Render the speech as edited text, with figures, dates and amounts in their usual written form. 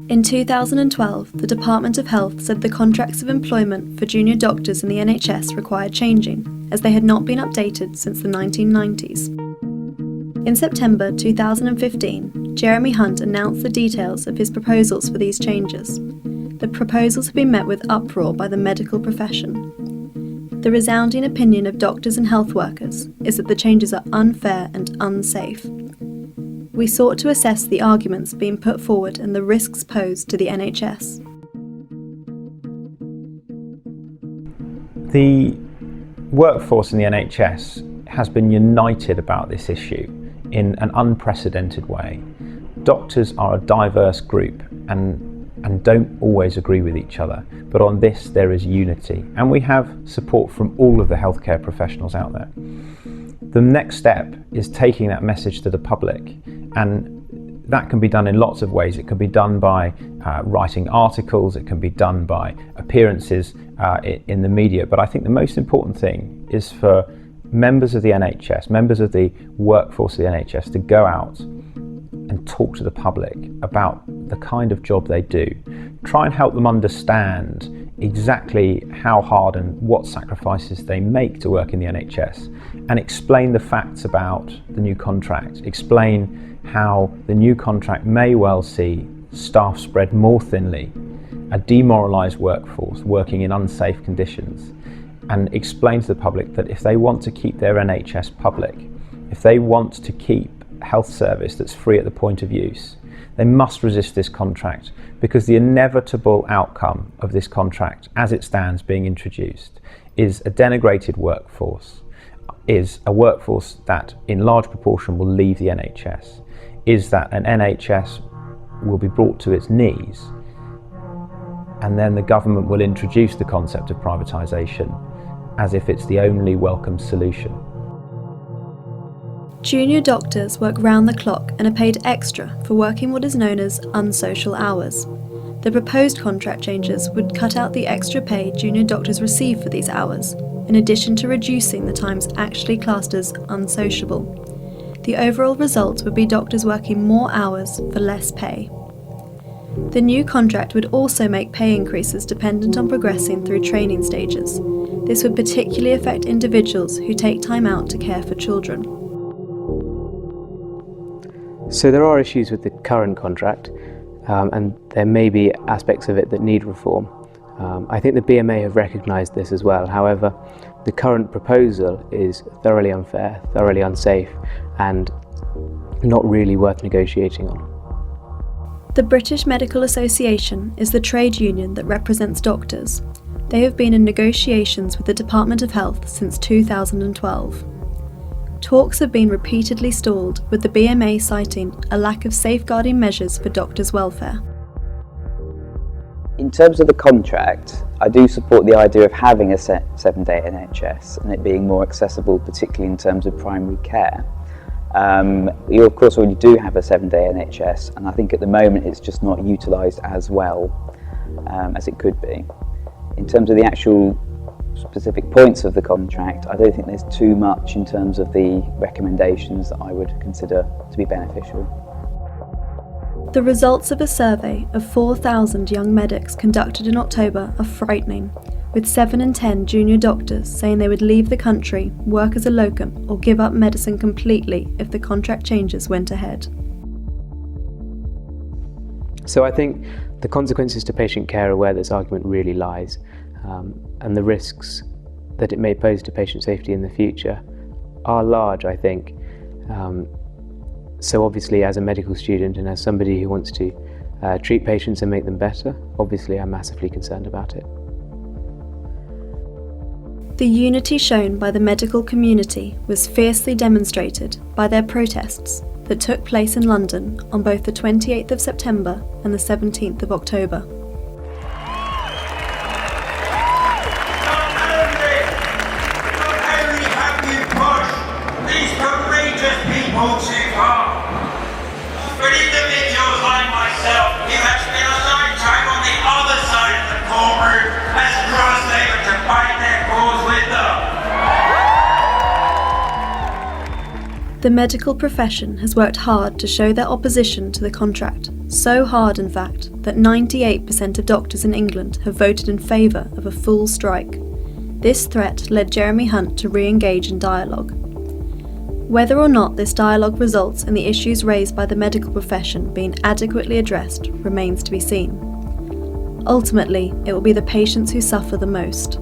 In 2012, the Department of Health said the contracts of employment for junior doctors in the NHS required changing, as they had not been updated since the 1990s. In September 2015, Jeremy Hunt announced the details of his proposals for these changes. The proposals have been met with uproar by the medical profession. The resounding opinion of doctors and health workers is that the changes are unfair and unsafe. We sought to assess the arguments being put forward and the risks posed to the NHS. The workforce in the NHS has been united about this issue in an unprecedented way. Doctors are a diverse group and don't always agree with each other, but on this there is unity, and we have support from all of the healthcare professionals out there. The next step is taking that message to the public, and that can be done in lots of ways. It can be done by writing articles, it can be done by appearances in the media, but I think the most important thing is for members of the NHS, members of the workforce of the NHS to go out and talk to the public about the kind of job they do. Try and help them understand exactly how hard and what sacrifices they make to work in the NHS, and explain the facts about the new contract. Explain how the new contract may well see staff spread more thinly, a demoralised workforce working in unsafe conditions, and explain to the public that if they want to keep their NHS public, if they want to keep health service that's free at the point of use, they must resist this contract, because the inevitable outcome of this contract as it stands being introduced is a denigrated workforce, is a workforce that in large proportion will leave the NHS, is that an NHS will be brought to its knees, and then the government will introduce the concept of privatisation as if it's the only welcome solution. Junior doctors work round the clock and are paid extra for working what is known as unsocial hours. The proposed contract changes would cut out the extra pay junior doctors receive for these hours, in addition to reducing the times actually classed as unsociable. The overall result would be doctors working more hours for less pay. The new contract would also make pay increases dependent on progressing through training stages. This would particularly affect individuals who take time out to care for children. So there are issues with the current contract, and there may be aspects of it that need reform. I think the BMA have recognised this as well. However, the current proposal is thoroughly unfair, thoroughly unsafe, and not really worth negotiating on. The British Medical Association is the trade union that represents doctors. They have been in negotiations with the Department of Health since 2012. Talks have been repeatedly stalled, with the BMA citing a lack of safeguarding measures for doctors' welfare. In terms of the contract, I do support the idea of having a 7-day NHS and it being more accessible, particularly in terms of primary care. You of course already do have a 7-day NHS, and I think at the moment it's just not utilised as well as it could be. In terms of the actual specific points of the contract, I don't think there's too much in terms of the recommendations that I would consider to be beneficial. The results of a survey of 4,000 young medics conducted in October are frightening, with 7 in 10 junior doctors saying they would leave the country, work as a locum, or give up medicine completely if the contract changes went ahead. So I think the consequences to patient care are where this argument really lies. And the risks that it may pose to patient safety in the future are large, I think. So obviously, as a medical student and as somebody who wants to treat patients and make them better, obviously I'm massively concerned about it. The unity shown by the medical community was fiercely demonstrated by their protests that took place in London on both the 28th of September and the 17th of October. The medical profession has worked hard to show their opposition to the contract, So hard, in fact, that 98% of doctors in England have voted in favour of a full strike. This threat led Jeremy Hunt to re-engage in dialogue. Whether or not this dialogue results in the issues raised by the medical profession being adequately addressed remains to be seen. Ultimately, it will be the patients who suffer the most.